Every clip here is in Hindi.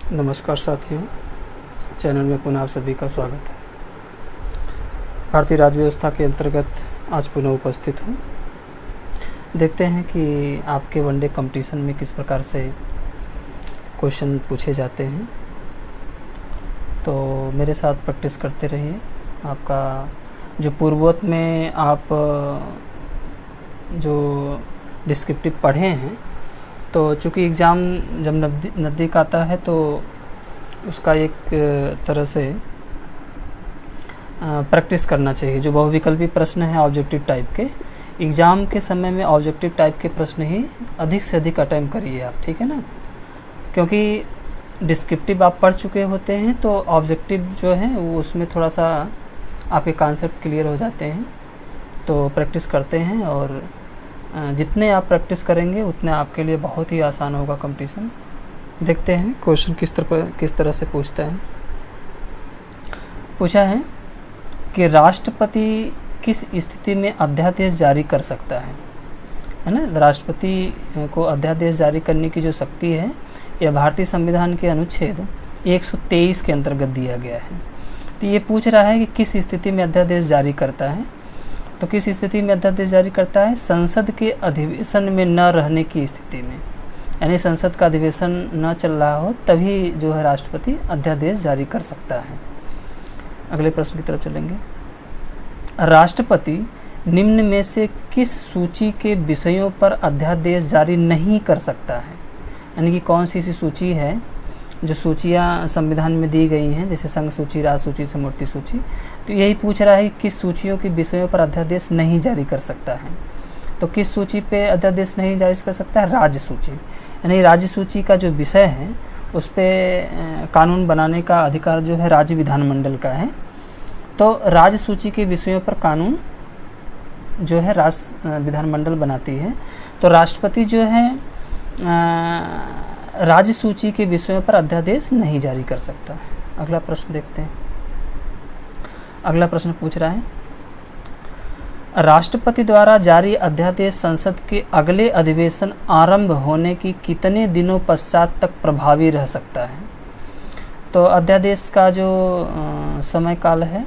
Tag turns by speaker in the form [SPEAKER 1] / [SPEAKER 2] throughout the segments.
[SPEAKER 1] नमस्कार साथियों, चैनल में पुनः आप सभी का स्वागत है। भारतीय राज्य व्यवस्था के अंतर्गत आज पुनः उपस्थित हूँ। देखते हैं कि आपके वनडे कंपटीशन में किस प्रकार से क्वेश्चन पूछे जाते हैं। तो मेरे साथ प्रैक्टिस करते रहिए। आपका जो पूर्वोक्त में आप जो डिस्क्रिप्टिव पढ़े हैं, तो चूँकि एग्ज़ाम जब नज़दीक आता है तो उसका एक तरह से प्रैक्टिस करना चाहिए। जो बहुविकल्पी प्रश्न है ऑब्जेक्टिव टाइप के, एग्ज़ाम के समय में ऑब्जेक्टिव टाइप के प्रश्न ही अधिक से अधिक अटेम्प्ट करिए आप, ठीक है ना। क्योंकि डिस्क्रिप्टिव आप पढ़ चुके होते हैं तो ऑब्जेक्टिव जो है वो उसमें थोड़ा सा आपके कॉन्सेप्ट क्लियर हो जाते हैं। तो प्रैक्टिस करते हैं और जितने आप प्रैक्टिस करेंगे उतने आपके लिए बहुत ही आसान होगा कंपटीशन। देखते हैं क्वेश्चन किस तरह से पूछता है। पूछा है कि राष्ट्रपति किस स्थिति में अध्यादेश जारी कर सकता है ना। राष्ट्रपति को अध्यादेश जारी करने की जो शक्ति है यह भारतीय संविधान के अनुच्छेद 123 के अंतर्गत दिया गया है। तो ये पूछ रहा है कि किस स्थिति में अध्यादेश जारी करता है। तो किस स्थिति में अध्यादेश जारी करता है? संसद के अधिवेशन में न रहने की स्थिति में, यानी संसद का अधिवेशन न चल रहा हो तभी जो है राष्ट्रपति अध्यादेश जारी कर सकता है। अगले प्रश्न की तरफ चलेंगे। राष्ट्रपति निम्न में से किस सूची के विषयों पर अध्यादेश जारी नहीं कर सकता है? यानी कि कौन सी ऐसी सूची है, जो सूचियाँ संविधान में दी गई हैं, जैसे संघ सूची, राज सूची, समवर्ती सूची। तो यही पूछ रहा है कि किस सूचियों के विषयों पर अध्यादेश नहीं जारी कर सकता है। तो किस सूची पे अध्यादेश नहीं जारी कर सकता है? राज्य सूची। यानी राज्य सूची का जो विषय है उस पर कानून बनाने का अधिकार जो है राज्य विधानमंडल का है। तो राज्य सूची के विषयों पर कानून जो है राज्य विधानमंडल बनाती है। तो राष्ट्रपति जो है राज्य सूची के विषयों पर अध्यादेश नहीं जारी कर सकता है। अगला प्रश्न देखते हैं। अगला प्रश्न पूछ रहा है, राष्ट्रपति द्वारा जारी अध्यादेश संसद के अगले अधिवेशन आरंभ होने की कितने दिनों पश्चात तक प्रभावी रह सकता है? तो अध्यादेश का जो समय काल है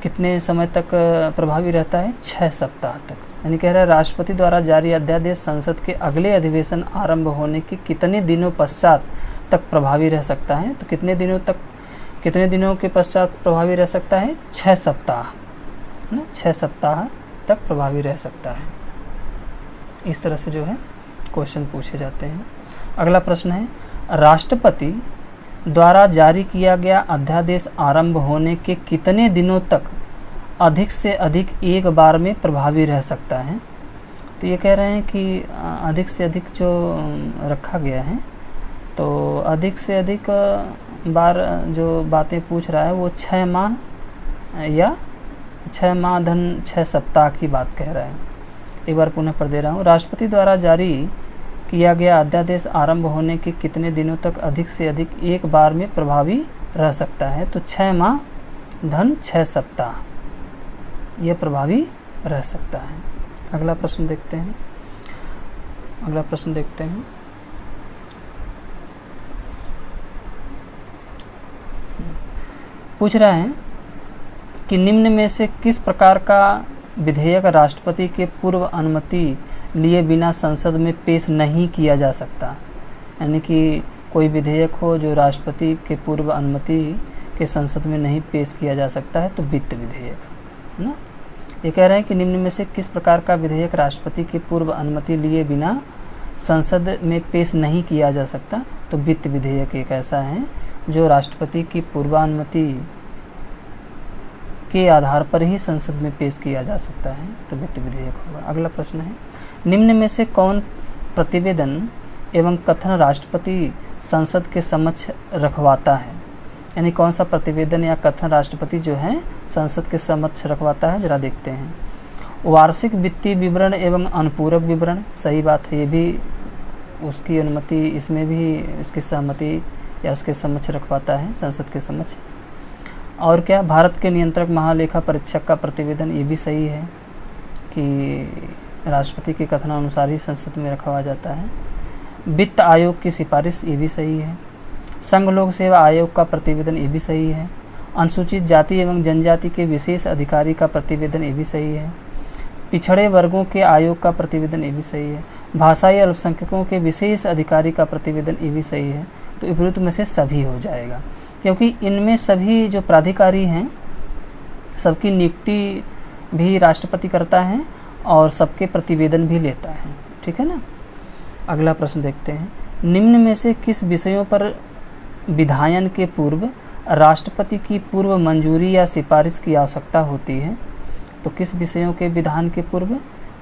[SPEAKER 1] कितने समय तक प्रभावी रहता है? 6 सप्ताह तक। यानी कह रहा है राष्ट्रपति द्वारा जारी अध्यादेश संसद के अगले अधिवेशन आरंभ होने के कितने दिनों पश्चात तक प्रभावी रह सकता है? तो कितने दिनों के पश्चात प्रभावी रह सकता है? 6 सप्ताह, है ना। 6 सप्ताह तक प्रभावी रह सकता है। इस तरह से जो है क्वेश्चन पूछे जाते हैं। अगला प्रश्न है, राष्ट्रपति द्वारा जारी किया गया अध्यादेश आरंभ होने के कितने दिनों तक अधिक से अधिक एक बार में प्रभावी रह सकता है? तो ये कह रहे हैं कि अधिक से अधिक जो रखा गया है, तो अधिक से अधिक बार जो बातें पूछ रहा है वो 6 माह या 6 माह धन 6 सप्ताह की बात कह रहा है। एक बार पुनः पढ़ दे रहा हूँ। राष्ट्रपति द्वारा जारी किया गया अध्यादेश आरंभ होने के कितने दिनों तक अधिक से अधिक एक बार में प्रभावी रह सकता है? तो 6 माह धन 6 सप्ताह यह प्रभावी रह सकता है। अगला प्रश्न देखते हैं। पूछ रहा है कि निम्न में से किस प्रकार का विधेयक राष्ट्रपति के पूर्व अनुमति लिए बिना संसद में पेश नहीं किया जा सकता? यानी कि कोई विधेयक हो जो राष्ट्रपति के पूर्व अनुमति के संसद में नहीं पेश किया जा सकता है, तो वित्त विधेयक, है ना। ये कह रहे हैं कि निम्न में से किस प्रकार का विधेयक राष्ट्रपति की पूर्व अनुमति लिए बिना संसद में पेश नहीं किया जा सकता? तो वित्त विधेयक एक ऐसा है जो राष्ट्रपति की पूर्वानुमति के आधार पर ही संसद में पेश किया जा सकता है, तो वित्त विधेयक होगा। अगला प्रश्न है, निम्न में से कौन प्रतिवेदन एवं कथन राष्ट्रपति संसद के समक्ष रखवाता है? यानी कौन सा प्रतिवेदन या कथन राष्ट्रपति जो है संसद के समक्ष रखवाता है, जरा देखते हैं। वार्षिक वित्तीय विवरण एवं अनुपूरक विवरण, सही बात है। ये भी उसकी अनुमति, इसमें भी उसकी सहमति या उसके समक्ष रखवाता है संसद के समक्ष। और क्या, भारत के नियंत्रक महालेखा परीक्षक का प्रतिवेदन, ये भी सही है कि राष्ट्रपति के कथनानुसार ही संसद में रखवा जाता है। वित्त आयोग की सिफारिश, ये भी सही है। संघ लोक सेवा आयोग का प्रतिवेदन, ये भी सही है। अनुसूचित जाति एवं जनजाति के विशेष अधिकारी का प्रतिवेदन, ये भी सही है। पिछड़े वर्गों के आयोग का प्रतिवेदन, ये भी सही है। भाषाई अल्पसंख्यकों के विशेष अधिकारी का प्रतिवेदन, ये भी सही है। तो उपयुक्त में से सभी हो जाएगा, क्योंकि इनमें सभी जो प्राधिकारी हैं सबकी नियुक्ति भी राष्ट्रपति करता है और सबके प्रतिवेदन भी लेता है, ठीक है ना। अगला प्रश्न देखते हैं, निम्न में से किस विषयों पर विधायन के पूर्व राष्ट्रपति की पूर्व मंजूरी या सिफारिश की आवश्यकता होती है। तो किस विषयों के विधान के पूर्व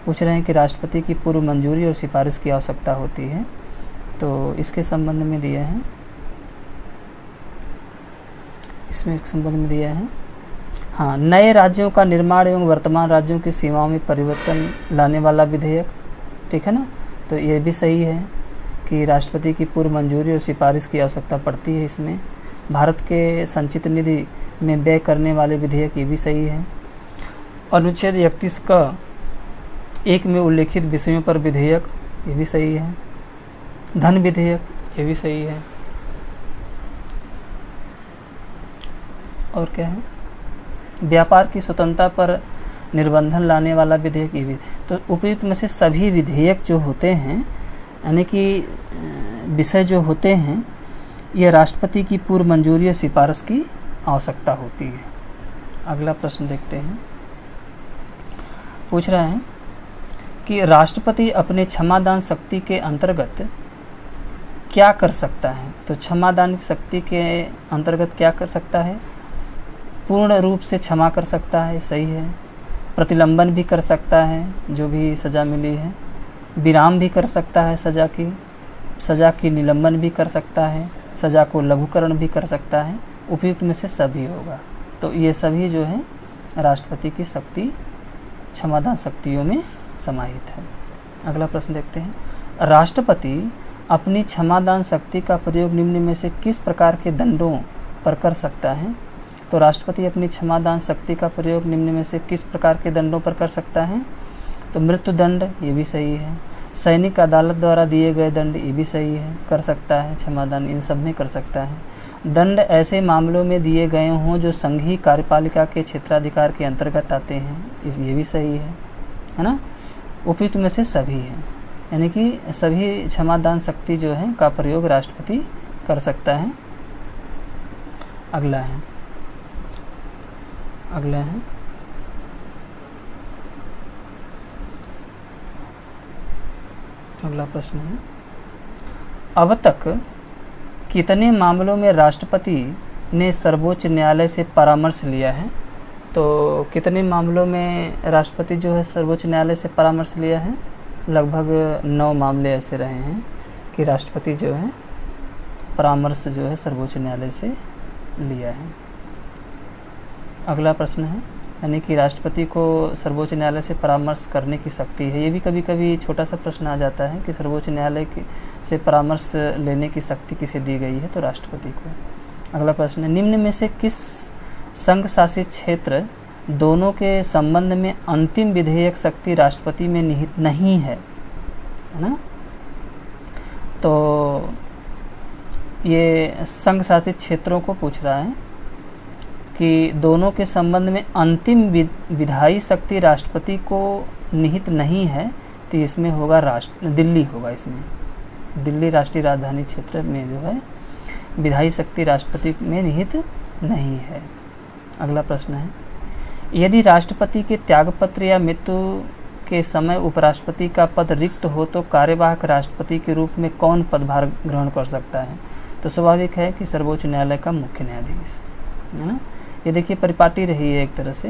[SPEAKER 1] पूछ रहे हैं कि राष्ट्रपति की पूर्व मंजूरी और सिफारिश की आवश्यकता होती है। तो इसके संबंध में दिए हैं, इसमें इसके संबंध में दिया है, हाँ, नए राज्यों का निर्माण एवं वर्तमान राज्यों की सीमाओं में परिवर्तन लाने वाला विधेयक, ठीक है ना। तो ये भी सही है कि राष्ट्रपति की पूर्व मंजूरी और सिफारिश की आवश्यकता पड़ती है इसमें। भारत के संचित निधि में व्यय करने वाले विधेयक, ये भी सही है। अनुच्छेद 31 का 1 में उल्लेखित विषयों पर विधेयक, ये भी सही है। धन विधेयक, ये भी सही है। और क्या है, व्यापार की स्वतंत्रता पर निर्बंधन लाने वाला विधेयक, ये भी। तो उपयुक्त में से सभी विधेयक जो होते हैं, यानी कि विषय जो होते हैं, यह राष्ट्रपति की पूर्व मंजूरी और सिफारिश की आवश्यकता होती है। अगला प्रश्न देखते हैं, पूछ रहा है कि राष्ट्रपति अपने क्षमादान शक्ति के अंतर्गत क्या कर सकता है। तो क्षमादान शक्ति के अंतर्गत क्या कर सकता है, पूर्ण रूप से क्षमा कर सकता है, सही है। प्रतिलंबन भी कर सकता है, जो भी सज़ा मिली है। विराम भी कर सकता है सज़ा की निलंबन भी कर सकता है, सज़ा को लघुकरण भी कर सकता है। उपयुक्त में से सभी होगा। तो ये सभी जो है राष्ट्रपति की शक्ति, क्षमादान शक्तियों में समाहित है। अगला प्रश्न देखते हैं, राष्ट्रपति अपनी क्षमादान शक्ति का प्रयोग निम्न में से किस प्रकार के दंडों पर कर सकता है। तो राष्ट्रपति अपनी क्षमादान शक्ति का प्रयोग निम्न में से किस प्रकार के दंडों पर कर सकता है। तो मृत्युदंड, ये भी सही है। सैनिक अदालत द्वारा दिए गए दंड, ये भी सही है, कर सकता है क्षमादान, इन सब में कर सकता है। दंड ऐसे मामलों में दिए गए हों जो संघीय कार्यपालिका के क्षेत्राधिकार के अंतर्गत आते हैं, ये भी सही है ना। उपयुक्त में से सभी हैं, यानी कि सभी क्षमादान शक्ति जो है का प्रयोग राष्ट्रपति कर सकता है। अगला है अगला प्रश्न है, अब तक कितने मामलों में राष्ट्रपति ने सर्वोच्च न्यायालय से परामर्श लिया है। तो कितने मामलों में राष्ट्रपति जो है सर्वोच्च न्यायालय से परामर्श लिया है। लगभग 9 मामले ऐसे रहे हैं कि राष्ट्रपति जो है परामर्श जो है सर्वोच्च न्यायालय से लिया है। अगला प्रश्न है, यानी कि राष्ट्रपति को सर्वोच्च न्यायालय से परामर्श करने की शक्ति है। ये भी कभी कभी छोटा सा प्रश्न आ जाता है कि सर्वोच्च न्यायालय से परामर्श लेने की शक्ति किसे दी गई है। तो राष्ट्रपति को। अगला प्रश्न है, निम्न में से किस संघ शासित क्षेत्र दोनों के संबंध में अंतिम विधेयक शक्ति राष्ट्रपति में निहित नहीं है ना। तो ये संघ शासित क्षेत्रों को पूछ रहा है कि दोनों के संबंध में अंतिम विधायी शक्ति राष्ट्रपति को निहित नहीं है। तो इसमें होगा दिल्ली होगा, इसमें दिल्ली राष्ट्रीय राजधानी क्षेत्र में जो है विधायी शक्ति राष्ट्रपति में निहित नहीं है। अगला प्रश्न है, यदि राष्ट्रपति के त्यागपत्र या मृत्यु के समय उपराष्ट्रपति का पद रिक्त हो तो कार्यवाहक राष्ट्रपति के रूप में कौन पदभार ग्रहण कर सकता है। तो स्वाभाविक है कि सर्वोच्च न्यायालय का मुख्य न्यायाधीश, है ना। ये देखिए परिपाटी रही है एक तरह से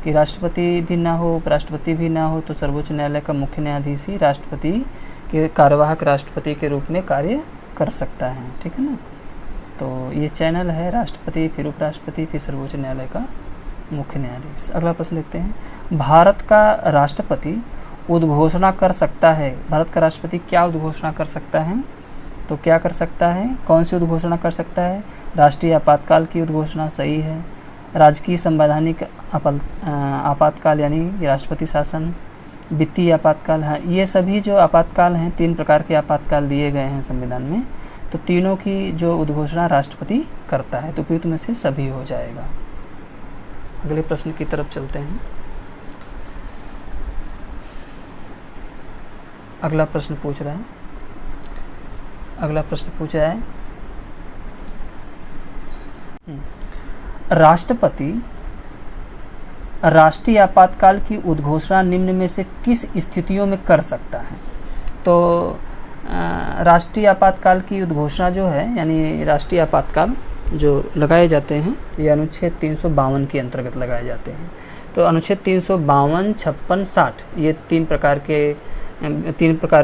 [SPEAKER 1] कि राष्ट्रपति भी ना हो, उपराष्ट्रपति भी ना हो, तो सर्वोच्च न्यायालय का मुख्य न्यायाधीश ही राष्ट्रपति के कार्यवाहक राष्ट्रपति के रूप में कार्य कर सकता है, ठीक है ना। तो ये चैनल है राष्ट्रपति, फिर उपराष्ट्रपति, फिर सर्वोच्च न्यायालय का मुख्य न्यायाधीश। अगला प्रश्न देखते हैं, भारत का राष्ट्रपति उद्घोषणा कर सकता है। भारत का राष्ट्रपति क्या उद्घोषणा कर सकता है। तो क्या कर सकता है, कौन सी उद्घोषणा कर सकता है। राष्ट्रीय आपातकाल की उद्घोषणा, सही है। राजकीय संवैधानिक आपातकाल यानी राष्ट्रपति शासन, वित्तीय आपातकाल है। ये सभी जो आपातकाल हैं, 3 प्रकार के आपातकाल दिए गए हैं संविधान में। तो तो तीनों की जो उद्घोषणा राष्ट्रपति करता है, तो उपयुक्त में से सभी हो जाएगा। अगले प्रश्न की तरफ चलते हैं। अगला प्रश्न पूछ रहा है राष्ट्रपति राष्ट्रीय आपातकाल की उद्घोषणा निम्न में से किस स्थितियों में कर सकता है? तो राष्ट्रीय आपातकाल की उद्घोषणा जो है, यानी राष्ट्रीय आपातकाल जो लगाए जाते हैं, ये अनुच्छेद 352 के अंतर्गत लगाए जाते हैं। तो अनुच्छेद 352, 56, 60 ये तीन प्रकार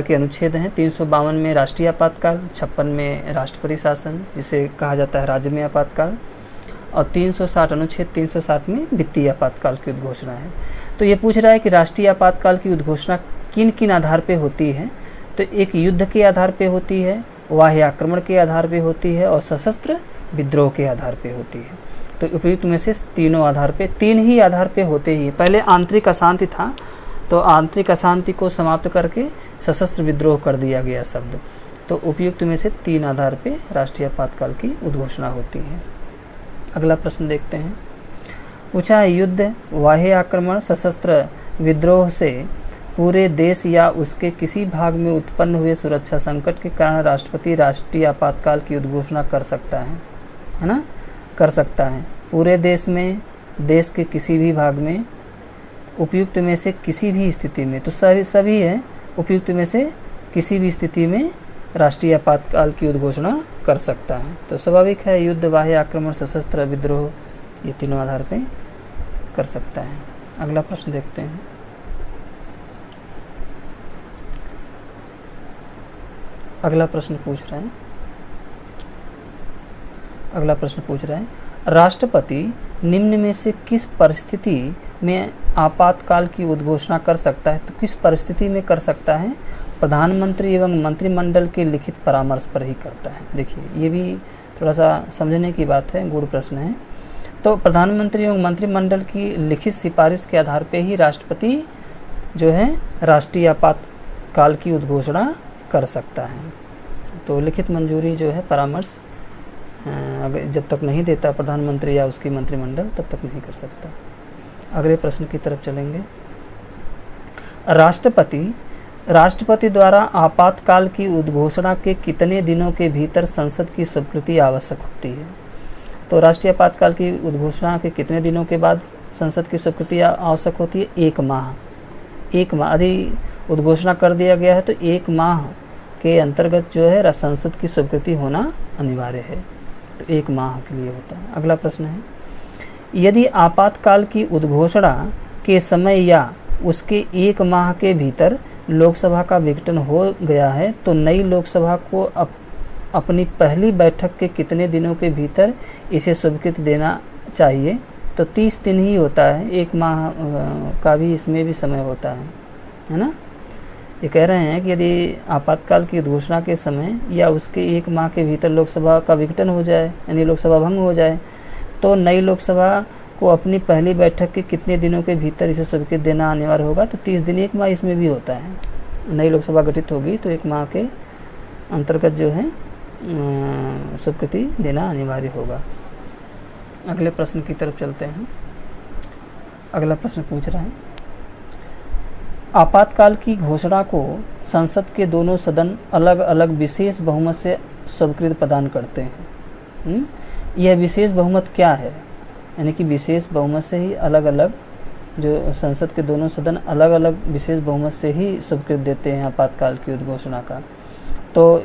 [SPEAKER 1] के अनुच्छेद हैं। 352 में राष्ट्रीय आपातकाल, 56 में राष्ट्रपति शासन जिसे कहा जाता है राज्य में आपातकाल, और 360 अनुच्छेद 360 में वित्तीय आपातकाल की उद्घोषणा है। तो ये पूछ रहा है कि राष्ट्रीय आपातकाल की उद्घोषणा किन किन आधार पे होती है? तो एक युद्ध के आधार पे होती है, बाह्य आक्रमण के आधार पे होती है, और सशस्त्र विद्रोह के आधार पे होती है। तो उपयुक्त में से तीनों आधार पे, तीन ही आधार पे होते ही। पहले आंतरिक अशांति था, तो आंतरिक अशांति को समाप्त करके सशस्त्र विद्रोह कर दिया गया शब्द। तो उपयुक्त में से तीन आधार पे राष्ट्रीय आपातकाल की उद्घोषणा होती है। अगला प्रश्न देखते हैं। पूछा है युद्ध, बाह्य आक्रमण, सशस्त्र विद्रोह से पूरे देश या उसके किसी भाग में उत्पन्न हुए सुरक्षा संकट के कारण राष्ट्रपति राष्ट्रीय आपातकाल की उद्घोषणा कर सकता है ना? कर सकता है पूरे देश में, देश के किसी भी भाग में, उपयुक्त में से किसी भी स्थिति में। तो सभी है, उपयुक्त में से किसी भी स्थिति में राष्ट्रीय आपातकाल की उद्घोषणा कर सकता है। तो स्वाभाविक है, युद्ध, बाह्य आक्रमण, सशस्त्र विद्रोह ये तीनों आधार पे कर सकता है। अगला प्रश्न देखते हैं। अगला प्रश्न पूछ रहा है राष्ट्रपति निम्न में से किस परिस्थिति में आपातकाल की उद्घोषणा कर सकता है? तो किस परिस्थिति में कर सकता है? प्रधानमंत्री एवं मंत्रिमंडल के लिखित परामर्श पर ही करता है। देखिए, ये भी थोड़ा सा समझने की बात है, गूढ़ प्रश्न है। तो प्रधानमंत्री एवं मंत्रिमंडल की लिखित सिफारिश के आधार पर ही राष्ट्रपति जो है राष्ट्रीय आपातकाल की उद्घोषणा कर सकता है। तो लिखित मंजूरी जो है, परामर्श अगर जब तक नहीं देता प्रधानमंत्री या उसकी मंत्रिमंडल, तब तक नहीं कर सकता। अगले प्रश्न की तरफ चलेंगे। राष्ट्रपति द्वारा आपातकाल की उद्घोषणा के कितने दिनों के भीतर संसद की स्वीकृति आवश्यक होती है? तो राष्ट्रीय आपातकाल की उद्घोषणा के कितने दिनों के बाद संसद की स्वीकृति आवश्यक होती है? 1 माह। यदि उद्घोषणा कर दिया गया है तो 1 माह के अंतर्गत जो है संसद की स्वीकृति होना अनिवार्य है। तो 1 माह के लिए होता है। अगला प्रश्न है, यदि आपातकाल की उद्घोषणा के समय या उसके 1 माह के भीतर लोकसभा का विघटन हो गया है तो नई लोकसभा को अपनी पहली बैठक के कितने दिनों के भीतर इसे स्वीकृति देना चाहिए? तो 30 दिन ही होता है, 1 माह का भी इसमें भी समय होता है ना? ये कह रहे हैं कि यदि आपातकाल की घोषणा के समय या उसके 1 माह के भीतर लोकसभा का विघटन हो जाए, यानी लोकसभा भंग हो जाए, तो नई लोकसभा को अपनी पहली बैठक के कितने दिनों के भीतर इसे स्वीकृति देना अनिवार्य होगा? तो 30 दिन, 1 माह इसमें भी होता है। नई लोकसभा गठित होगी तो 1 माह के अंतर्गत जो है स्वीकृति देना अनिवार्य होगा। अगले प्रश्न की तरफ चलते हैं। अगला प्रश्न पूछ रहा है, आपातकाल की घोषणा को संसद के दोनों सदन अलग अलग विशेष बहुमत से स्वीकृति प्रदान करते हैं। यह विशेष बहुमत क्या है? यानी कि विशेष बहुमत से ही अलग अलग, जो संसद के दोनों सदन अलग अलग विशेष बहुमत से ही स्वीकृति देते हैं आपातकाल की उद्घोषणा का। तो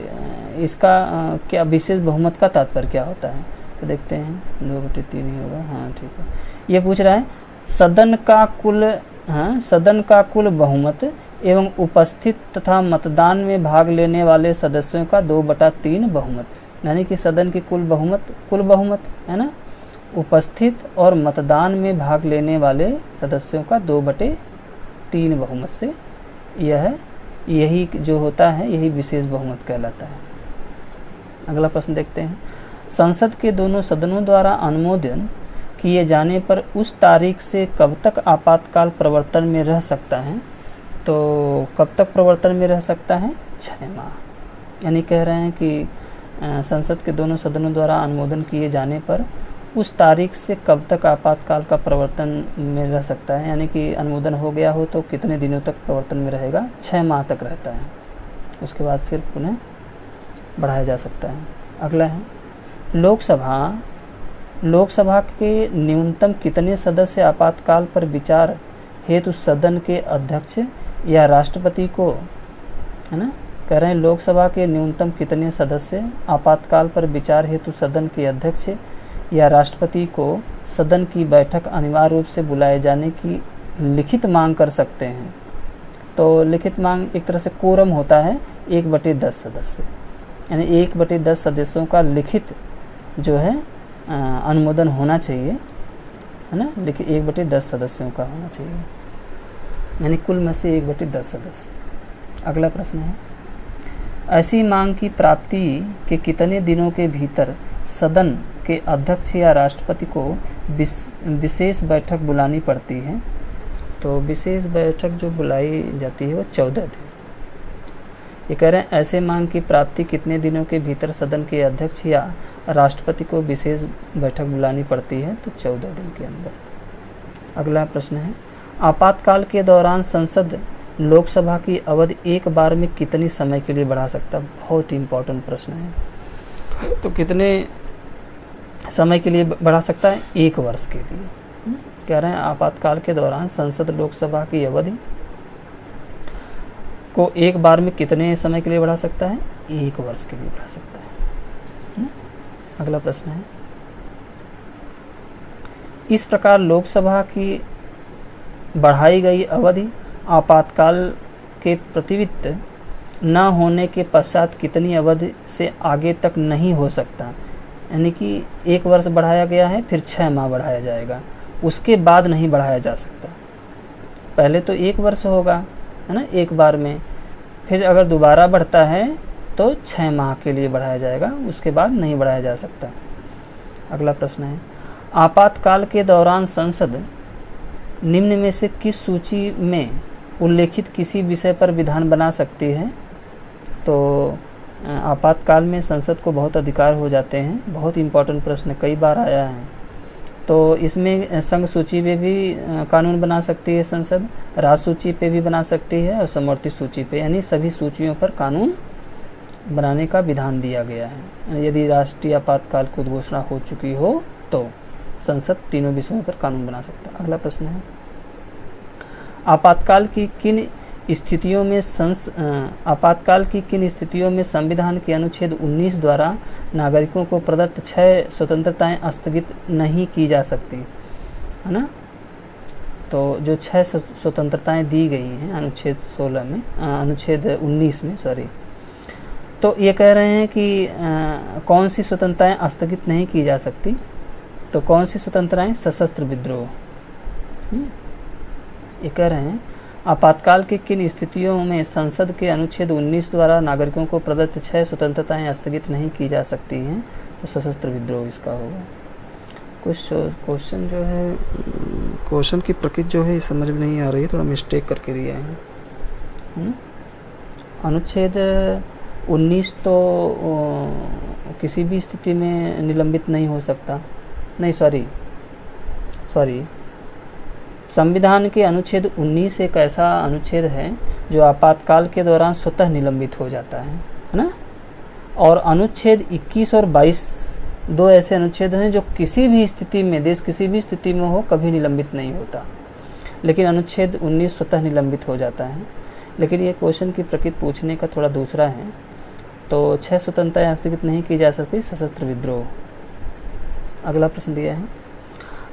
[SPEAKER 1] इसका क्या विशेष बहुमत का तात्पर्य क्या होता है? तो देखते हैं, 2/3 ही होगा। हाँ ठीक है। ये पूछ रहा है सदन का कुल बहुमत एवं उपस्थित तथा मतदान में भाग लेने वाले सदस्यों का 2/3 बहुमत, यानी कि सदन की कुल बहुमत है ना, उपस्थित और मतदान में भाग लेने वाले सदस्यों का 2/3 बहुमत से यही जो होता है, यही विशेष बहुमत कहलाता है। अगला प्रश्न देखते हैं, संसद के दोनों सदनों द्वारा अनुमोदन किए जाने पर उस तारीख से कब तक आपातकाल प्रवर्तन में रह सकता है? तो कब तक प्रवर्तन में रह सकता है? 6 माह। यानी कह रहे हैं कि संसद के दोनों सदनों द्वारा अनुमोदन किए जाने पर उस तारीख से कब तक आपातकाल का प्रवर्तन में रह सकता है, यानी कि अनुमोदन हो गया हो तो कितने दिनों तक प्रवर्तन में रहेगा? 6 माह तक रहता है, उसके बाद फिर पुनः बढ़ाया जा सकता है। अगला है लोकसभा के न्यूनतम कितने सदस्य आपातकाल पर विचार हेतु सदन के अध्यक्ष या राष्ट्रपति को, है ना, कह रहे हैं लोकसभा के न्यूनतम कितने सदस्य आपातकाल पर विचार हेतु सदन के अध्यक्ष या राष्ट्रपति को सदन की बैठक अनिवार्य रूप से बुलाए जाने की लिखित मांग कर सकते हैं। तो लिखित मांग एक तरह से कोरम होता है 1/10 सदस्य, यानी 1/10 सदस्यों का लिखित जो है अनुमोदन होना चाहिए, है ना, लिखित 1/10 सदस्यों का होना चाहिए, यानी कुल में से 1/10 सदस्य। अगला प्रश्न है ऐसी मांग की प्राप्ति के कितने दिनों के भीतर सदन के अध्यक्ष या राष्ट्रपति को विशेष बैठक बुलानी पड़ती है? तो विशेष बैठक जो बुलाई जाती है वो 14 दिन। ये कह रहे हैं ऐसे मांग की प्राप्ति कितने दिनों के भीतर सदन के अध्यक्ष या राष्ट्रपति को विशेष बैठक बुलानी पड़ती है? तो 14 दिन के अंदर। अगला प्रश्न है आपातकाल के दौरान संसद लोकसभा की अवधि एक बार में कितनी समय के लिए बढ़ा सकता है? बहुत ही इम्पोर्टेंट प्रश्न है। तो कितने समय के लिए बढ़ा सकता है? 1 वर्ष के लिए। कह रहे हैं आपातकाल के दौरान संसद लोकसभा की अवधि को एक बार में कितने समय के लिए बढ़ा सकता है? 1 वर्ष के लिए बढ़ा सकता है। अगला प्रश्न है इस प्रकार लोकसभा की बढ़ाई गई अवधि आपातकाल के प्रतिवित्त न होने के पश्चात कितनी अवधि से आगे तक नहीं हो सकता, यानी कि 1 वर्ष बढ़ाया गया है, फिर 6 माह बढ़ाया जाएगा, उसके बाद नहीं बढ़ाया जा सकता। पहले तो 1 वर्ष होगा, है ना, एक बार में, फिर अगर दोबारा बढ़ता है तो 6 माह के लिए बढ़ाया जाएगा, उसके बाद नहीं बढ़ाया जा सकता। अगला प्रश्न है आपातकाल के दौरान संसद निम्न में से किस सूची में उल्लेखित किसी विषय पर विधान बना सकती है? तो आपातकाल में संसद को बहुत अधिकार हो जाते हैं। बहुत इंपॉर्टेंट प्रश्न, कई बार आया है। तो इसमें संघ सूची पे भी कानून बना सकती है संसद, राज्य सूची पे भी बना सकती है और समवर्ती सूची पे, यानी सभी सूचियों पर कानून बनाने का विधान दिया गया है। यदि राष्ट्रीय आपातकाल की उद्घोषणा हो चुकी हो तो संसद तीनों विषयों पर कानून बना सकता है। अगला प्रश्न है आपातकाल की किन स्थितियों में संविधान के अनुच्छेद 19 द्वारा नागरिकों को प्रदत्त 6 स्वतंत्रताएं स्थगित नहीं की जा सकती, है ना? तो जो 6 स्वतंत्रताएं दी गई हैं अनुच्छेद 19 में तो ये कह रहे हैं कि कौन सी स्वतंत्रताएं स्थगित नहीं की जा सकती? तो कौन सी स्वतंत्रताएं? सशस्त्र विद्रोह। ये कह रहे हैं आपातकाल की किन स्थितियों में संसद के अनुच्छेद 19 द्वारा नागरिकों को प्रदत्त 6 स्वतंत्रताएं स्थगित नहीं की जा सकती हैं? तो सशस्त्र विद्रोह इसका होगा। कुछ क्वेश्चन जो है, क्वेश्चन की प्रकृति जो है समझ में नहीं आ रही है, थोड़ा मिस्टेक करके दिया है। अनुच्छेद 19 तो किसी भी स्थिति में निलंबित नहीं हो सकता, नहीं सॉरी संविधान के अनुच्छेद 19 एक ऐसा अनुच्छेद है जो आपातकाल के दौरान स्वतः निलंबित हो जाता है ना? और अनुच्छेद 21 और 22 दो ऐसे अनुच्छेद हैं जो किसी भी स्थिति में, देश किसी भी स्थिति में हो, कभी निलंबित नहीं होता, लेकिन अनुच्छेद 19 स्वतः निलंबित हो जाता है। लेकिन ये क्वेश्चन की प्रकृति पूछने का थोड़ा दूसरा है। तो 6 स्वतंत्रताएं स्थगित नहीं की जा सकती, सशस्त्र विद्रोह। अगला प्रश्न दिया है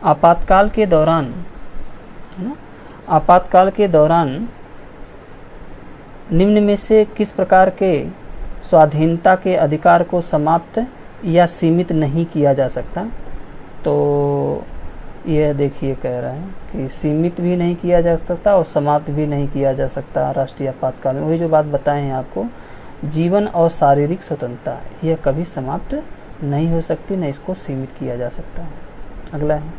[SPEAKER 1] आपातकाल के दौरान, है ना, आपातकाल के दौरान निम्न में से किस प्रकार के स्वाधीनता के अधिकार को समाप्त या सीमित नहीं किया जा सकता? तो यह देखिए कह रहा है कि सीमित भी नहीं किया जा सकता और समाप्त भी नहीं किया जा सकता राष्ट्रीय आपातकाल में। वही जो बात बताए हैं आपको, जीवन और शारीरिक स्वतंत्रता यह कभी समाप्त नहीं हो सकती, न इसको सीमित किया जा सकता है। अगला है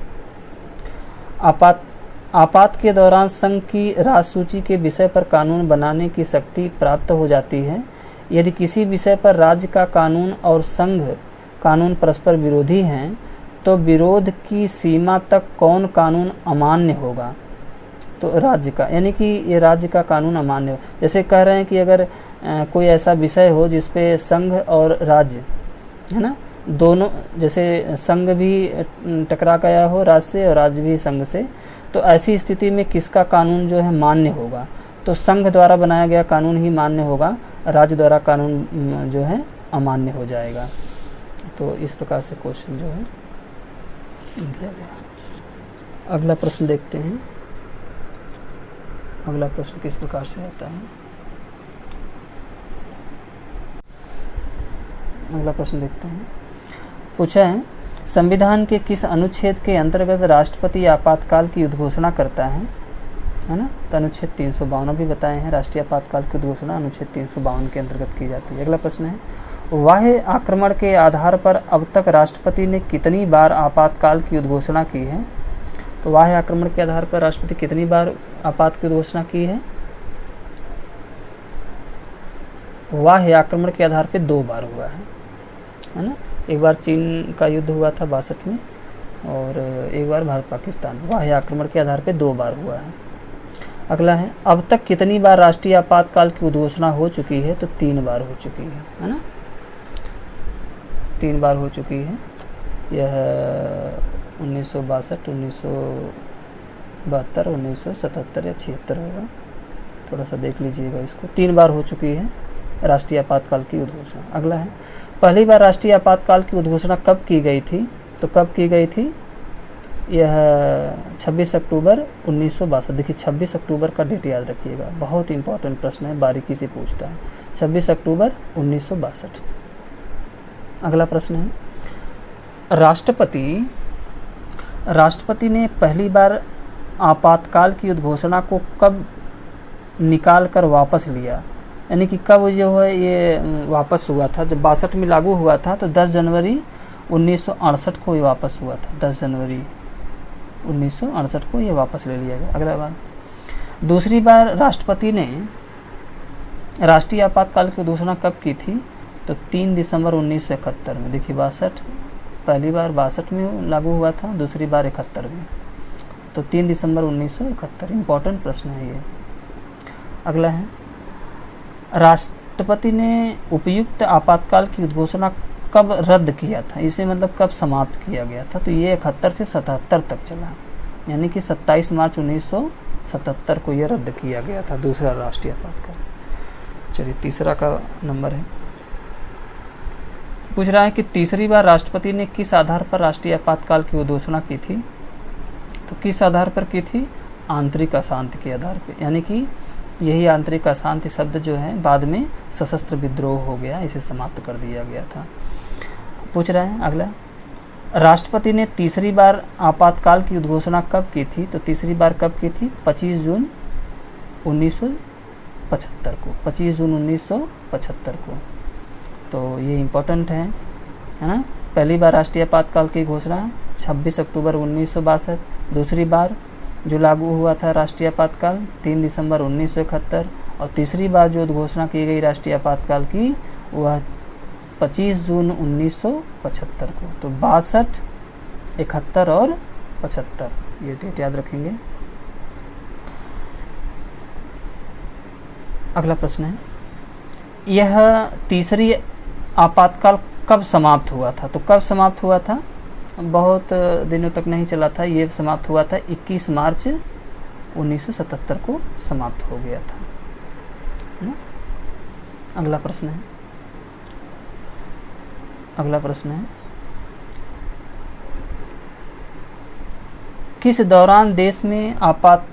[SPEAKER 1] आपात के दौरान संघ की राज्य सूची के विषय पर कानून बनाने की शक्ति प्राप्त हो जाती है यदि किसी विषय पर राज्य का कानून और संघ कानून परस्पर विरोधी हैं तो विरोध की सीमा तक कौन कानून अमान्य होगा? तो राज्य का, यानी कि ये राज्य का कानून अमान्य हो। जैसे कह रहे हैं कि अगर कोई ऐसा विषय हो जिस पे संघ और राज्य, है ना, दोनों, जैसे संघ भी टकरा गया हो राज्य से और राज्य भी संघ से, तो ऐसी स्थिति में किसका कानून जो है मान्य होगा? तो संघ द्वारा बनाया गया कानून ही मान्य होगा, राज्य द्वारा कानून जो है अमान्य हो जाएगा। तो इस प्रकार से क्वेश्चन जो है दिया गया। अगला प्रश्न देखते हैं। अगला प्रश्न किस प्रकार से आता है? अगला प्रश्न देखते हैं। पूछा है, संविधान के किस अनुच्छेद के अंतर्गत राष्ट्रपति आपातकाल की उद्घोषणा करता है ना? तो अनुच्छेद 352 भी बताए हैं, राष्ट्रीय आपातकाल की उद्घोषणा अनुच्छेद 352 के अंतर्गत की जाती है। अगला प्रश्न है, बाह्य आक्रमण के आधार पर अब तक राष्ट्रपति ने कितनी बार आपातकाल की उद्घोषणा की है? तो बाह्य आक्रमण के आधार पर राष्ट्रपति कितनी बार आपात की उद्घोषणा की है? बाह्य आक्रमण के आधार पर 2 बार हुआ है ना? एक बार चीन का युद्ध हुआ था 62 में और एक बार भारत पाकिस्तान। बाह्य आक्रमण के आधार पर 2 बार हुआ है। अगला है, अब तक कितनी बार राष्ट्रीय आपातकाल की उद्घोषणा हो चुकी है? तो 3 बार हो चुकी है ना? 3 बार हो चुकी है। यह 1962, 1972, 1977 या 76 होगा, थोड़ा सा देख लीजिएगा इसको। 3 बार हो चुकी है राष्ट्रीय आपातकाल की उद्घोषणा। अगला है, पहली बार राष्ट्रीय आपातकाल की उद्घोषणा कब की गई थी? तो कब की गई थी? यह 26 अक्टूबर 1962। देखिए 26 अक्टूबर का डेट याद रखिएगा, बहुत इंपॉर्टेंट प्रश्न है, बारीकी से पूछता है। 26 अक्टूबर 1962। अगला प्रश्न है, राष्ट्रपति ने पहली बार आपातकाल की उद्घोषणा को कब निकाल कर वापस लिया? यानी कि कब जो है ये वापस हुआ था? जब 62 में लागू हुआ था तो 10 जनवरी 1968 को ये वापस हुआ था। 10 जनवरी 1968 को ये वापस ले लिया गया। अगला बात, दूसरी बार राष्ट्रपति ने राष्ट्रीय आपातकाल की घोषणा कब की थी? तो 3 दिसंबर 1971 में। देखिए 62, पहली बार 62 में लागू हुआ था, दूसरी बार 71 में। तो 3 दिसंबर 1971। इम्पॉर्टेंट प्रश्न है ये। अगला है, राष्ट्रपति ने उपयुक्त आपातकाल की उद्घोषणा कब रद्द किया था? इसे मतलब कब समाप्त किया गया था? तो ये 71 से 77 तक चला, यानी कि 27 मार्च 1977 को ये रद्द किया गया था, दूसरा राष्ट्रीय आपातकाल। चलिए तीसरा का नंबर है। पूछ रहा है कि तीसरी बार राष्ट्रपति ने किस आधार पर राष्ट्रीय आपातकाल की उद्घोषणा की थी? तो किस आधार पर की थी? आंतरिक अशांति के आधार पर, यानी कि यही आंतरिक अशांति शब्द जो है बाद में सशस्त्र विद्रोह हो गया, इसे समाप्त कर दिया गया था। पूछ रहा है अगला, राष्ट्रपति ने तीसरी बार आपातकाल की उद्घोषणा कब की थी? तो तीसरी बार कब की थी? 25 जून 1975 को। 25 जून 1975 को। तो ये इम्पोर्टेंट है ना। पहली बार राष्ट्रीय आपातकाल की घोषणा 26 अक्टूबर 1962। दूसरी बार जो लागू हुआ था राष्ट्रीय आपातकाल 3 दिसंबर 1971। और तीसरी बार जो घोषणा की गई राष्ट्रीय आपातकाल की वह 25 जून 1975 को। तो 62, 71 और 75, ये डेट याद रखेंगे। अगला प्रश्न है, यह तीसरी आपातकाल कब समाप्त हुआ था? तो कब समाप्त हुआ था? बहुत दिनों तक नहीं चला था, ये समाप्त हुआ था 21 मार्च 1977 को समाप्त हो गया था, है ना। अगला प्रश्न है, अगला प्रश्न है, किस दौरान देश में आपात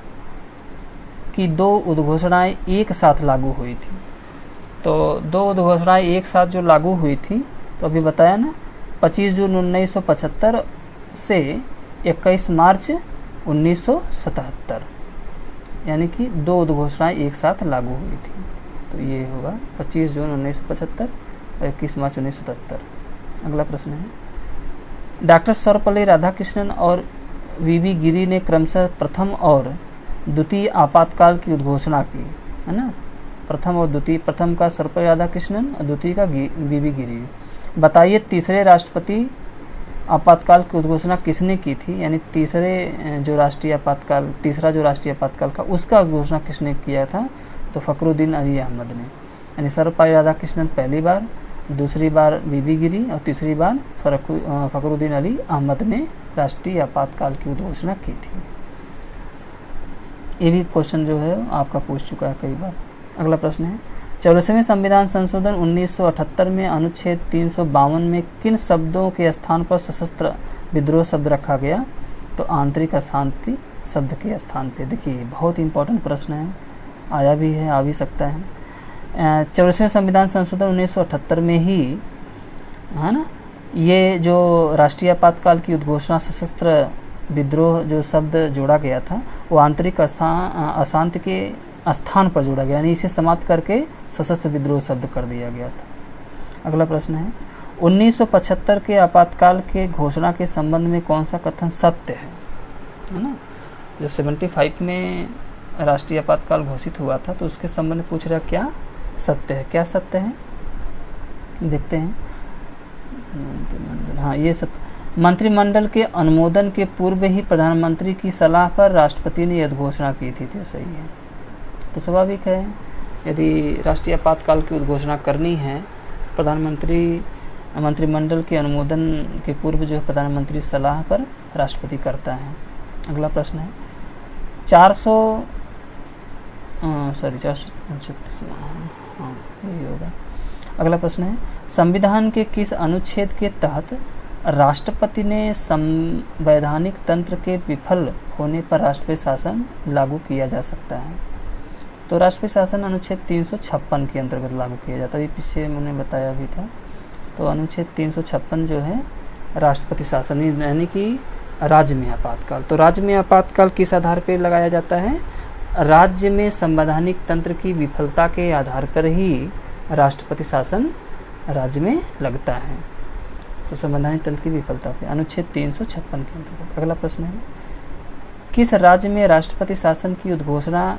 [SPEAKER 1] की 2 उद्घोषणाएं एक साथ लागू हुई थी? तो 2 उद्घोषणाएं एक साथ जो लागू हुई थी, तो अभी बताया ना, 25 जून 1975 से 21 मार्च 1977, यानी कि 2 उद्घोषणाएं एक साथ लागू हुई थी। तो ये होगा 25 जून 1975 और 21 मार्च 1977। अगला प्रश्न है, डॉक्टर सर्वपल्ली राधाकृष्णन और वीवी गिरी ने क्रमशः प्रथम और द्वितीय आपातकाल की उद्घोषणा की, है ना। प्रथम और द्वितीय, प्रथम का सर्वपल्ली राधाकृष्णन और द्वितीय का बीबी गिरी। बताइए तीसरे राष्ट्रपति आपातकाल की उद्घोषणा किसने की थी, यानी तीसरा जो राष्ट्रीय आपातकाल का उसका उद्घोषणा किसने किया था, तो फ़खरुद्दीन अली अहमद ने। यानी सर्वपल्ली राधाकृष्णन पहली बार, दूसरी बार बीबी गिरी और तीसरी बार फ़खरुद्दीन अली अहमद ने राष्ट्रीय आपातकाल की उद्घोषणा की थी। ये भी क्वेश्चन जो है आपका पूछ चुका है कई बार। अगला प्रश्न है 44वें संविधान संशोधन 1978 में अनुच्छेद 352 में किन शब्दों के स्थान पर सशस्त्र विद्रोह शब्द रखा गया, तो आंतरिक अशांति शब्द के स्थान पे। देखिए बहुत इंपॉर्टेंट प्रश्न है, आया भी है, आ भी सकता है। 44वें संविधान संशोधन 1978 में ही है ना, ये जो राष्ट्रीय आपातकाल की उद्घोषणा सशस्त्र विद्रोह जो शब्द जोड़ा गया था वो आंतरिक अशांति के स्थान पर जोड़ा गया, यानी इसे समाप्त करके सशस्त्र विद्रोह शब्द कर दिया गया था। अगला प्रश्न है 1975 के आपातकाल के घोषणा के संबंध में कौन सा कथन सत्य है ना। जो 75 में राष्ट्रीय आपातकाल घोषित हुआ था तो उसके संबंध में पूछ रहा क्या सत्य है, क्या सत्य है देखते हैं। हाँ ये सत्य, मंत्रिमंडल के अनुमोदन के पूर्व ही प्रधानमंत्री की सलाह पर राष्ट्रपति ने यह घोषणा की थी, तो सही है। तो स्वाभाविक है यदि राष्ट्रीय आपातकाल की उद्घोषणा करनी है मंत्रिमंडल के अनुमोदन के पूर्व जो है प्रधानमंत्री सलाह पर राष्ट्रपति करता है। अगला प्रश्न है 436 यही होगा। अगला प्रश्न है संविधान के किस अनुच्छेद के तहत राष्ट्रपति ने संवैधानिक तंत्र के विफल होने पर राष्ट्रपति शासन लागू किया जा सकता है, तो राष्ट्रपति शासन अनुच्छेद 356 के अंतर्गत लागू किया जाता है। ये पीछे मैंने बताया भी था। तो अनुच्छेद 356 जो है राष्ट्रपति शासन यानी कि राज्य में आपातकाल। तो राज्य में आपातकाल किस आधार पर लगाया जाता है, राज्य में संवैधानिक तंत्र की विफलता के आधार पर ही राष्ट्रपति शासन राज्य में लगता है। तो संवैधानिक तंत्र की विफलता पे अनुच्छेद 356 के अंतर्गत। अगला प्रश्न है किस राज्य में राष्ट्रपति शासन की उद्घोषणा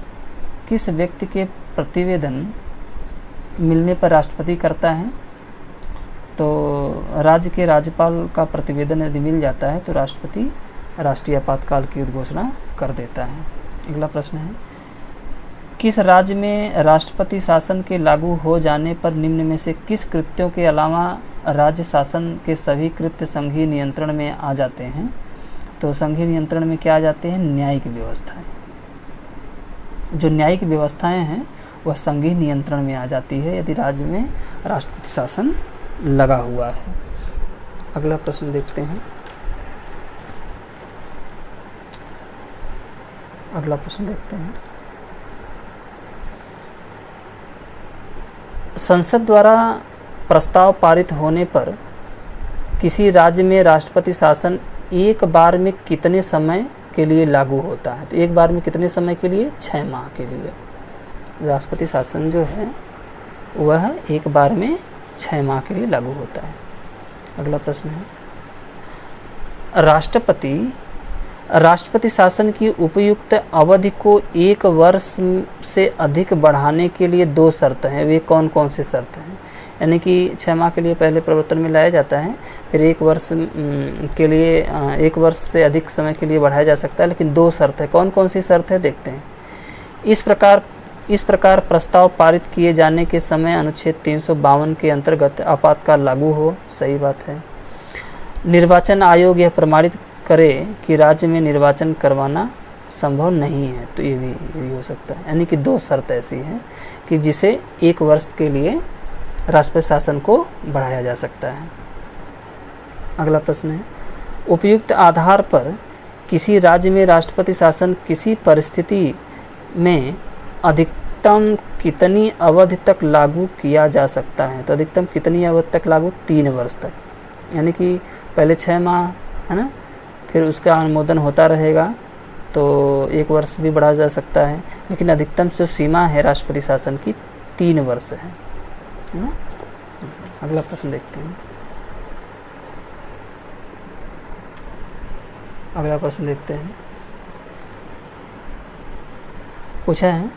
[SPEAKER 1] किस व्यक्ति के प्रतिवेदन मिलने पर राष्ट्रपति करता है, तो राज्य के राज्यपाल का प्रतिवेदन यदि मिल जाता है तो राष्ट्रपति राष्ट्रीय आपातकाल की उद्घोषणा कर देता है। अगला प्रश्न है किस राज्य में राष्ट्रपति शासन के लागू हो जाने पर निम्न में से किस कृत्यों के अलावा राज्य शासन के सभी कृत्य संघीय नियंत्रण में आ जाते हैं, तो संघीय नियंत्रण में क्या आ जाते हैं, न्यायिक व्यवस्थाएं। जो न्यायिक व्यवस्थाएं हैं वह संघीय नियंत्रण में आ जाती है यदि राज्य में राष्ट्रपति शासन लगा हुआ है। अगला प्रश्न देखते हैं। अगला प्रश्न देखते हैं संसद द्वारा प्रस्ताव पारित होने पर किसी राज्य में राष्ट्रपति शासन एक बार में कितने समय के लिए लागू होता है, तो एक बार में कितने समय के लिए, 6 माह के लिए राष्ट्रपति शासन जो है वह एक बार में 6 माह के लिए लागू होता है। अगला प्रश्न है राष्ट्रपति शासन की उपयुक्त अवधि को 1 वर्ष से अधिक बढ़ाने के लिए 2 शर्त हैं, वे कौन कौन से शर्त हैं। यानी कि 6 माह के लिए पहले प्रवर्तन में लाया जाता है, फिर 1 वर्ष के लिए 1 वर्ष से अधिक समय के लिए बढ़ाया जा सकता है, लेकिन 2 शर्त है। कौन कौन सी शर्त है देखते हैं। इस प्रकार प्रस्ताव पारित किए जाने के समय अनुच्छेद 352 के अंतर्गत आपातकाल लागू हो, सही बात है। निर्वाचन आयोग यह प्रमाणित करे कि राज्य में निर्वाचन करवाना संभव नहीं है, तो ये भी हो सकता है। यानी कि 2 शर्त ऐसी हैं कि जिसे 1 वर्ष के लिए राष्ट्रपति शासन को बढ़ाया जा सकता है। अगला प्रश्न है उपयुक्त आधार पर किसी राज्य में राष्ट्रपति शासन किसी परिस्थिति में अधिकतम कितनी अवधि तक लागू किया जा सकता है, तो अधिकतम कितनी अवधि तक लागू, 3 वर्ष तक। यानी कि पहले 6 माह है ना, फिर उसका अनुमोदन होता रहेगा तो 1 वर्ष भी बढ़ा जा सकता है, लेकिन अधिकतम जो सीमा है राष्ट्रपति शासन की 3 वर्ष है ना। अगला प्रश्न देखते हैं। अगला प्रश्न देखते हैं। पूछा है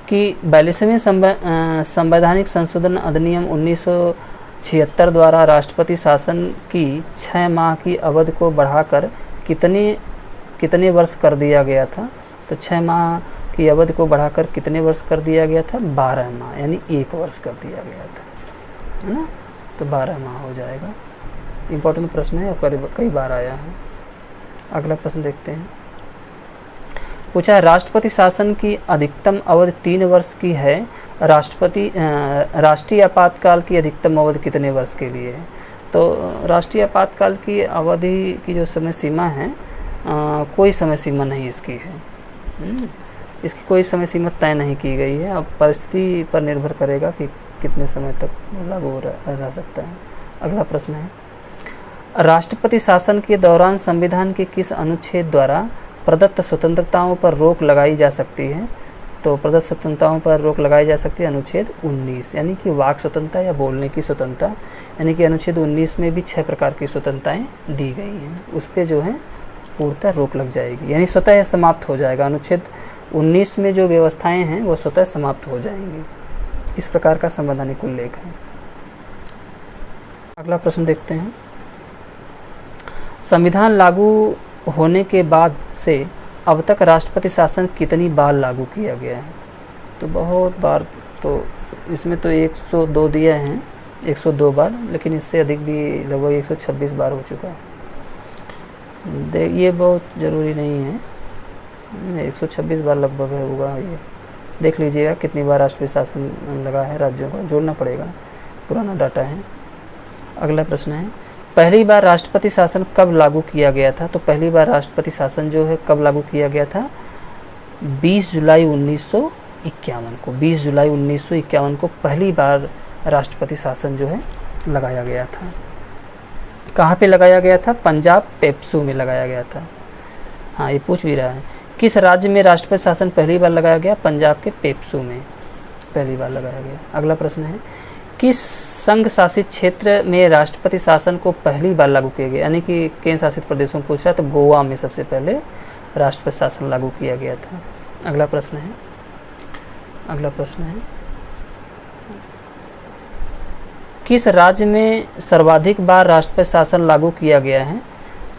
[SPEAKER 1] कि 42वें संवैधानिक संशोधन अधिनियम 1976 द्वारा राष्ट्रपति शासन की 6 माह की अवधि को बढ़ाकर कितने वर्ष कर दिया गया था? तो 6 माह की अवधि को बढ़ाकर कितने वर्ष कर दिया गया था? 12 माह, यानी 1 वर्ष कर दिया गया था, है ना। तो 12 माह हो जाएगा। इम्पोर्टेंट प्रश्न है और कई बार आया है। अगला प्रश्न देखते हैं। पूछा, राष्ट्रपति शासन की अधिकतम अवधि 3 वर्ष की है, राष्ट्रीय आपातकाल की अधिकतम अवधि कितने वर्ष के लिए है? तो राष्ट्रीय आपातकाल की अवधि की जो समय सीमा है, कोई समय सीमा नहीं इसकी है। इसकी कोई समय सीमा तय नहीं की गई है। अब परिस्थिति पर निर्भर करेगा कि कितने समय तक लागू रह सकता है। अगला प्रश्न है, राष्ट्रपति शासन के दौरान संविधान के किस अनुच्छेद द्वारा प्रदत्त स्वतंत्रताओं पर रोक लगाई जा सकती है? तो प्रदत्त स्वतंत्रताओं पर रोक लगाई जा सकती है अनुच्छेद 19, यानी कि वाक स्वतंत्रता या बोलने की स्वतंत्रता, यानी कि अनुच्छेद 19 में भी 6 प्रकार की स्वतंत्रताएं दी गई हैं, उस पर जो है पूर्णतः रोक लग जाएगी, यानी स्वतः समाप्त हो जाएगा। अनुच्छेद 19 में जो व्यवस्थाएं हैं वो स्वतः समाप्त हो जाएंगी। इस प्रकार का संवैधानिक उल्लेख है। अगला प्रश्न देखते हैं। संविधान लागू होने के बाद से अब तक राष्ट्रपति शासन कितनी बार लागू किया गया है? तो बहुत बार, तो इसमें तो 102 दिए हैं, 102 बार, लेकिन इससे अधिक भी लगभग 126 बार हो चुका है। ये बहुत ज़रूरी नहीं है, 126 बार लगभग है होगा। ये देख लीजिएगा कितनी बार राष्ट्रपति शासन लगा है, राज्यों को जोड़ना पड़ेगा, पुराना डाटा है। अगला प्रश्न है, पहली बार राष्ट्रपति शासन कब लागू किया गया था? तो पहली बार राष्ट्रपति शासन जो है कब लागू किया गया था? 20 जुलाई 1951 को। 20 जुलाई 1951 को पहली बार राष्ट्रपति शासन जो है लगाया गया था। कहाँ पे लगाया गया था? पंजाब पेप्सू में लगाया गया था। हाँ, ये पूछ भी रहा है, किस राज्य में राष्ट्रपति शासन पहली बार लगाया गया? पंजाब के पेप्सू में पहली बार लगाया गया। अगला प्रश्न है, किस संघ शासित क्षेत्र में राष्ट्रपति शासन को पहली बार लागू किया गया? यानी कि केंद्र शासित प्रदेशों में पूछ रहा है, तो गोवा में सबसे पहले राष्ट्रपति शासन लागू किया गया था। अगला प्रश्न है, किस राज्य में सर्वाधिक बार राष्ट्रपति शासन लागू किया गया है?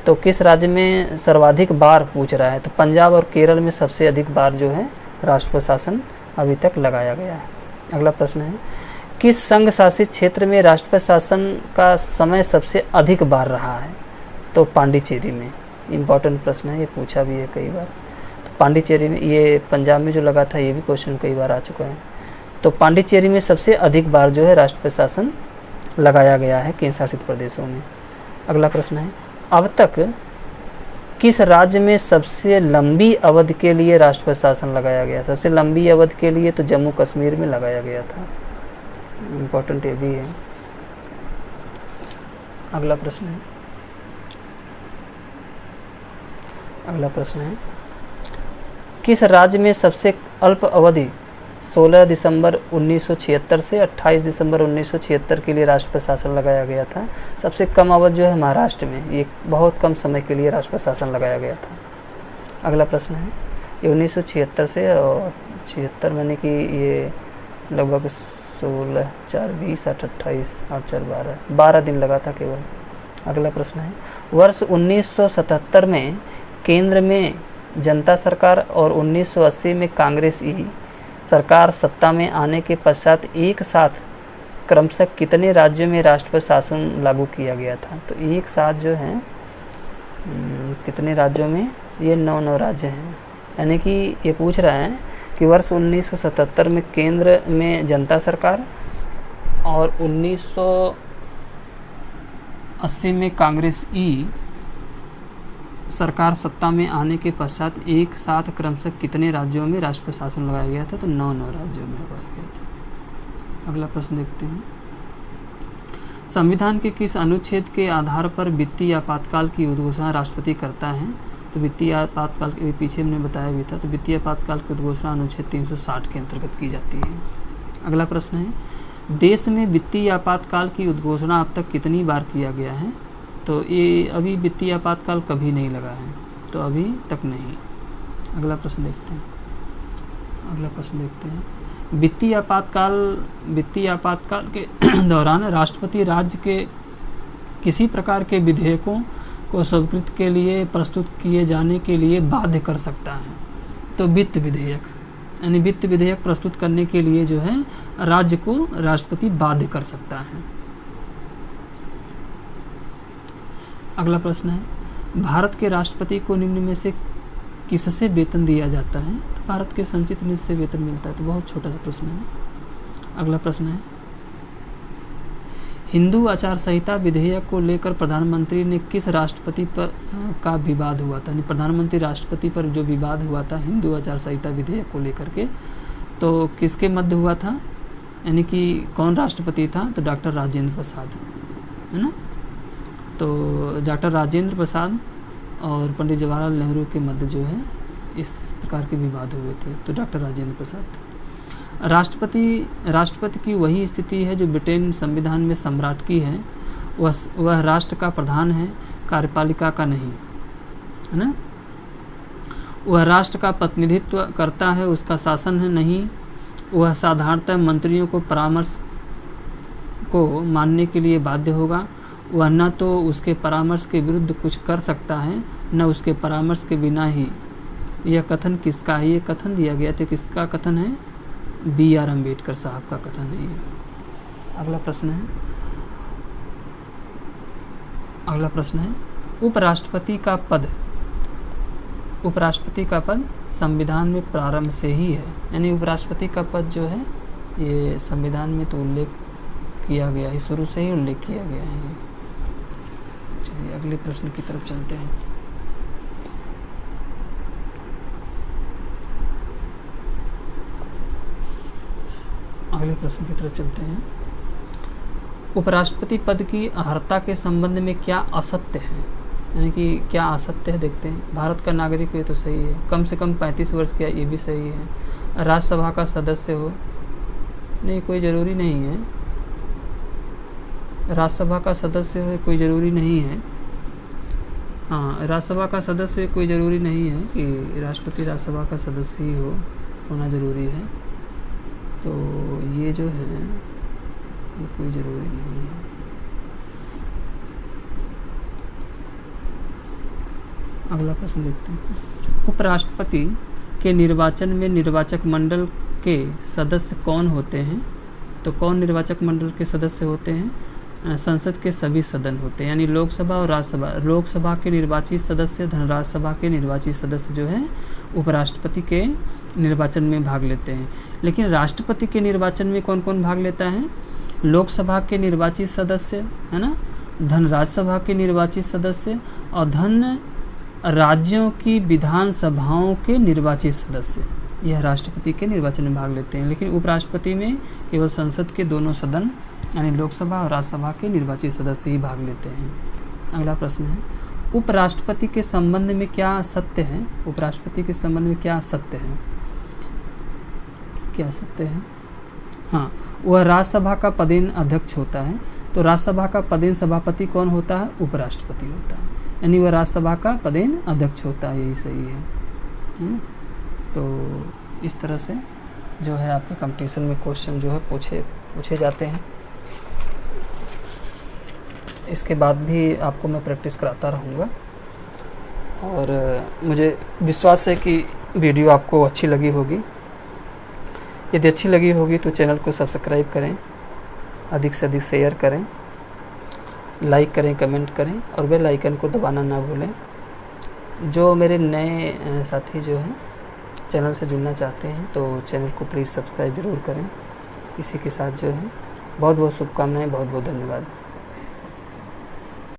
[SPEAKER 1] तो किस राज्य में सर्वाधिक बार पूछ रहा है, तो पंजाब और केरल में सबसे अधिक बार जो है राष्ट्रपति शासन अभी तक लगाया गया है। अगला प्रश्न है, किस संघ शासित क्षेत्र में राष्ट्रपति शासन का समय सबसे अधिक बार रहा है? तो पांडिचेरी में। इम्पॉर्टेंट प्रश्न है, ये पूछा भी है कई बार। तो पांडिचेरी में, ये पंजाब में जो लगा था ये भी क्वेश्चन कई बार आ चुका है। तो पांडिचेरी में सबसे अधिक बार जो है राष्ट्रपति शासन लगाया गया है केंद्र शासित प्रदेशों में। अगला प्रश्न है, अब तक किस राज्य में सबसे लंबी अवधि के लिए राष्ट्रपति शासन लगाया गया? सबसे लंबी अवधि के लिए तो जम्मू कश्मीर में लगाया गया था। इम्पोर्टेंट ये भी है। अगला प्रश्न है, किस राज्य में सबसे अल्प अवधि 16 दिसंबर 1976 से 28 दिसंबर 1976 के लिए राष्ट्रपति शासन लगाया गया था? सबसे कम अवधि जो है महाराष्ट्र में, ये बहुत कम समय के लिए राष्ट्रपति शासन लगाया गया था। अगला प्रश्न है, ये 1976 से और 76 यानी कि ये लगभग 16, 4, 20, 8, 28, 8, 4, 12 दिन लगा था केवल। अगला प्रश्न है, वर्ष 1977 में केंद्र में जनता सरकार और 1980 में कांग्रेस ई सरकार सत्ता में आने के पश्चात एक साथ क्रमशः कितने राज्यों में राष्ट्रपति शासन लागू किया गया था? तो एक साथ जो है कितने राज्यों में? ये 9 राज्य हैं। यानी कि ये पूछ रहा है कि वर्ष 1977 में केंद्र में जनता सरकार और 1980 में कांग्रेस ई सरकार सत्ता में आने के पश्चात एक साथ क्रमशः कितने राज्यों में राष्ट्रपति शासन लगाया गया था? तो 9 राज्यों में लगाया गया था। अगला प्रश्न देखते हैं, संविधान के किस अनुच्छेद के आधार पर वित्तीय आपातकाल की उद्घोषणा राष्ट्रपति करता है? तो वित्तीय आपातकाल के पीछे हमने बताया भी था। तो वित्तीय आपातकाल की उद्घोषणा अनुच्छेद 360 के अंतर्गत की जाती है। अगला प्रश्न है, देश में वित्तीय आपातकाल की उद्घोषणा अब तक कितनी बार किया गया है? तो ये अभी वित्तीय आपातकाल कभी नहीं लगा है, तो अभी तक नहीं। अगला प्रश्न देखते हैं, अगला प्रश्न देखते हैं। वित्तीय आपातकाल के दौरान राष्ट्रपति राज्य के किसी प्रकार के विधेयकों को स्वीकृत के लिए प्रस्तुत किए जाने के लिए बाध्य कर सकता है। तो वित्त विधेयक, यानी वित्त विधेयक प्रस्तुत करने के लिए जो है राज्य को राष्ट्रपति बाध्य कर सकता है। अगला प्रश्न है, भारत के राष्ट्रपति को निम्न में से किससे वेतन दिया जाता है? तो भारत के संचित निधि से वेतन मिलता है। तो बहुत छोटा सा प्रश्न है। अगला प्रश्न है, हिंदू आचार संहिता विधेयक को लेकर प्रधानमंत्री ने किस राष्ट्रपति पर का विवाद हुआ था? यानी प्रधानमंत्री राष्ट्रपति पर जो विवाद हुआ था हिंदू आचार संहिता विधेयक को लेकर के, तो किसके मध्य हुआ था? यानी कि कौन राष्ट्रपति था? तो डॉक्टर राजेंद्र प्रसाद, है ना। तो डॉक्टर राजेंद्र प्रसाद और पंडित जवाहरलाल नेहरू के मध्य जो है इस प्रकार के विवाद हुए थे। तो डॉक्टर राजेंद्र प्रसाद। राष्ट्रपति की वही स्थिति है जो ब्रिटेन संविधान में सम्राट की है। वह राष्ट्र का प्रधान है, कार्यपालिका का नहीं, है ना। वह राष्ट्र का प्रतिनिधित्व करता है, उसका शासन है नहीं। वह साधारणतः मंत्रियों को परामर्श को मानने के लिए बाध्य होगा। वह न तो उसके परामर्श के विरुद्ध कुछ कर सकता है, न उसके परामर्श के बिना ही। यह कथन किसका है? ये कथन दिया गया तो किसका कथन है? B.R. अम्बेडकर साहब का कथन है ये। अगला प्रश्न है, उपराष्ट्रपति का पद संविधान में प्रारंभ से ही है। यानी उपराष्ट्रपति का पद जो है ये संविधान में तो उल्लेख किया गया है, शुरू से ही उल्लेख किया गया है। चलिए अगले प्रश्न की तरफ चलते हैं। उपराष्ट्रपति पद की अर्हता के संबंध में क्या असत्य है? यानी कि क्या असत्य है देखते हैं। भारत का नागरिक हो तो सही है, कम से कम 35 वर्ष का, ये भी सही है। राज्यसभा का सदस्य हो, नहीं कोई ज़रूरी नहीं है। राज्यसभा का सदस्य हो कोई ज़रूरी नहीं है। हाँ, राज्यसभा का सदस्य कोई ज़रूरी नहीं है कि राष्ट्रपति राज्यसभा का सदस्य ही होना ज़रूरी है। तो ये जो है ये कोई ज़रूरी नहीं है। अगला प्रश्न देखते हैं। उपराष्ट्रपति के निर्वाचन में निर्वाचक मंडल के सदस्य कौन होते हैं? तो कौन निर्वाचक मंडल के सदस्य होते हैं? संसद के सभी सदन होते हैं, यानी लोकसभा और राज्यसभा। लोकसभा के निर्वाचित सदस्य, धन राज्यसभा के निर्वाचित सदस्य जो है उपराष्ट्रपति के निर्वाचन में भाग लेते हैं। लेकिन राष्ट्रपति के निर्वाचन में कौन कौन भाग लेता है? लोकसभा के निर्वाचित सदस्य, है ना, धन राज्यसभा के निर्वाचित सदस्य और धन राज्यों की विधानसभाओं के निर्वाचित सदस्य, यह राष्ट्रपति के निर्वाचन में भाग लेते हैं। लेकिन उपराष्ट्रपति में केवल संसद के दोनों सदन यानी लोकसभा और राज्यसभा के निर्वाचित सदस्य ही भाग लेते हैं। अगला प्रश्न है, उपराष्ट्रपति के संबंध में क्या सत्य है? उपराष्ट्रपति के संबंध में क्या सत्य है? क्या सत्य है? हाँ, वह राज्यसभा का पदेन अध्यक्ष होता है। तो राज्यसभा का पदेन सभापति कौन होता है? उपराष्ट्रपति होता है, यानी वह राज्यसभा का पदेन अध्यक्ष होता है, यही सही है ना। तो इस तरह से जो है आपके कंपटीशन में क्वेश्चन जो है पूछे जाते हैं। इसके बाद भी आपको मैं प्रैक्टिस कराता रहूँगा और मुझे विश्वास है कि वीडियो आपको अच्छी लगी होगी। यदि अच्छी लगी होगी तो चैनल को सब्सक्राइब करें, अधिक से अधिक शेयर करें, लाइक करें, कमेंट करें और बेल आइकन को दबाना ना भूलें। जो मेरे नए साथी जो हैं चैनल से जुड़ना चाहते हैं तो चैनल को प्लीज़ सब्सक्राइब ज़रूर करें। इसी के साथ जो है बहुत बहुत शुभकामनाएं, बहुत बहुत धन्यवाद।